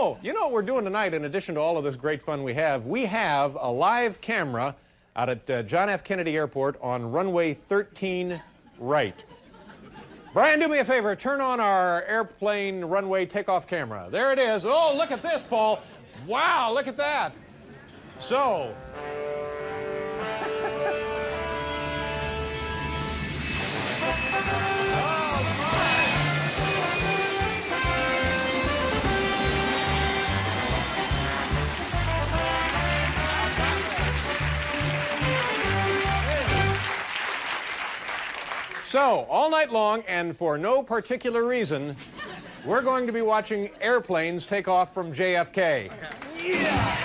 Oh, you know what we're doing tonight, in addition to all of this great fun we have a live camera out at John F. Kennedy Airport on runway 13 right. Brian, do me a favor. Turn on our airplane runway takeoff camera. There it is. Oh, look at this, Paul. Wow, look at that. So... So, all night long, and for no particular reason, we're going to be watching airplanes take off from JFK. Yeah!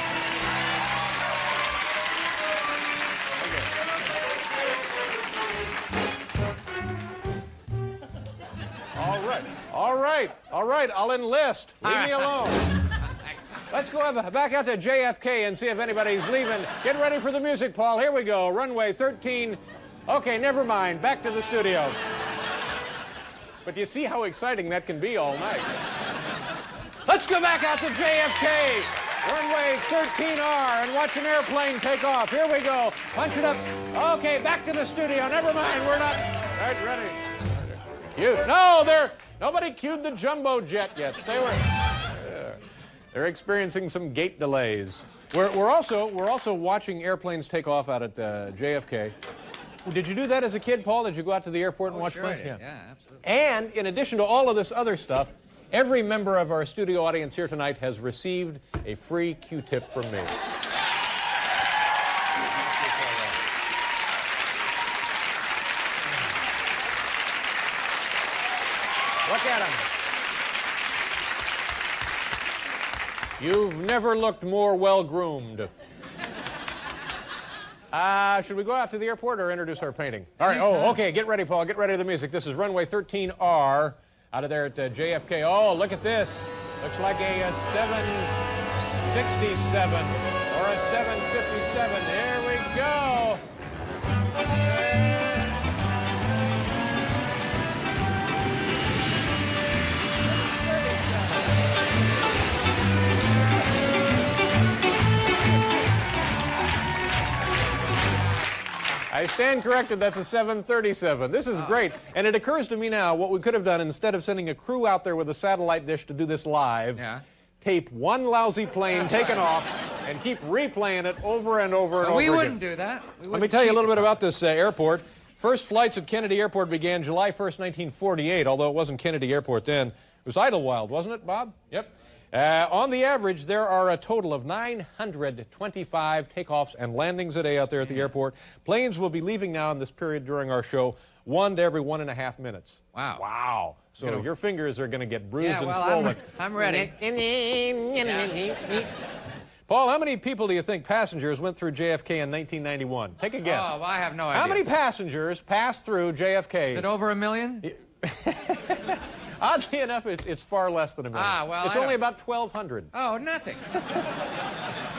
All right, I'll enlist. Leave me alone. Let's go back out to JFK and see if anybody's leaving. Get ready for the music, Paul. Here we go, runway 13. Okay, never mind. Back to the studio. But you see how exciting that can be all night. Let's go back out to JFK, runway 13R, and watch an airplane take off. Here we go. Punch it up. Okay, back to the studio. Never mind. We're not... Right, ready. Cute. No, nobody cued the jumbo jet yet. Stay away. They're experiencing some gate delays. We're also watching airplanes take off out at JFK. Did you do that as a kid, Paul? Did you go out to the airport and watch planes? Yeah, absolutely. And in addition to all of this other stuff, every member of our studio audience here tonight has received a free Q-tip from me. Look at him. You've never looked more well-groomed. Should we go out to the airport or introduce our painting? All right. Oh, okay. Get ready, Paul. Get ready to the music. This is runway 13R out of there at JFK. Oh, look at this. Looks like a 767 or a 757. There we go. I stand corrected, that's a 737. This is great. And it occurs to me now what we could have done instead of sending a crew out there with a satellite dish to do this live, tape one lousy plane taken off and keep replaying it over and over and over again. We wouldn't do that. Let me tell you a little bit about this airport. First flights at Kennedy Airport began July 1st, 1948, although it wasn't Kennedy Airport then. It was Idlewild, wasn't it, Bob? Yep. On the average, there are a total of 925 takeoffs and landings a day out there at the airport. Planes will be leaving now in this period during our show, 1 to every 1.5 minutes. Wow. Wow. So your fingers are going to get bruised and swollen. I'm ready. Paul, how many people do you think passengers went through JFK in 1991? Take a guess. Oh, I have no idea. How many passengers passed through JFK? Is it over 1 million? Oddly enough, it's far less than 1 million. Well, it's only about 1,200. Oh, nothing.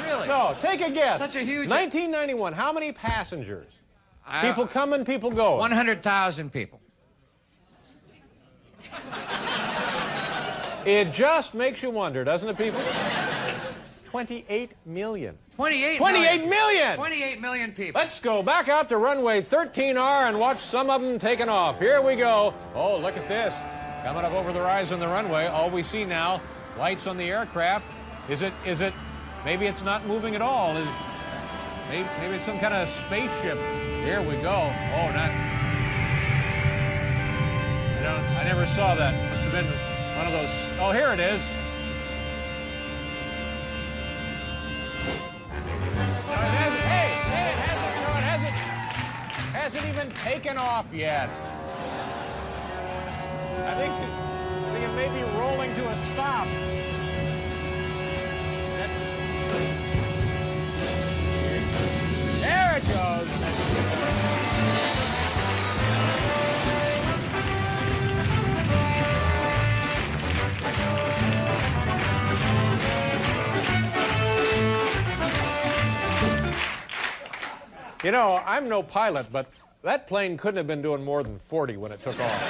Really? No, take a guess. Such a huge... 1991, how many passengers? People coming, people going. 100,000 people. It just makes you wonder, doesn't it, people? 28 million. 28 million! 28 million people. Let's go back out to runway 13R and watch some of them taking off. Here we go. Oh, look at this. Coming up over the rise on the runway, all we see now, lights on the aircraft. Is it, maybe it's not moving at all. Maybe it's some kind of spaceship. Here we go. Oh, I never saw that. Must have been one of those. Oh, here it is. No, it hasn't. Hey, it hasn't even taken off yet. I think it may be rolling to a stop. There it goes. You know, I'm no pilot, but that plane couldn't have been doing more than 40 when it took off.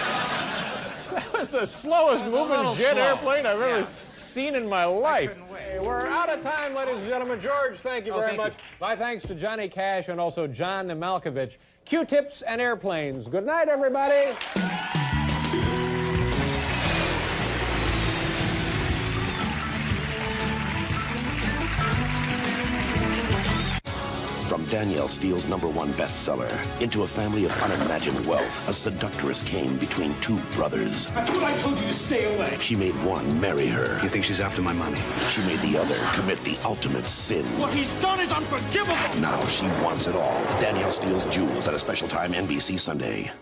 That was the slowest moving jet slow. airplane I've ever seen in my life. couldn't wait. Hey, we're out of time, ladies and gentlemen. George, thank you very thank much. My thanks to Johnny Cash and also John Malkovich. Q-tips and airplanes. Good night, everybody. From Danielle Steele's #1 bestseller, into a family of unimagined wealth, a seductress came between two brothers. I thought I told you to stay away. She made one marry her. You think she's after my money? She made the other commit the ultimate sin. What he's done is unforgivable. Now she wants it all. Danielle Steele's Jewels at a special time NBC Sunday.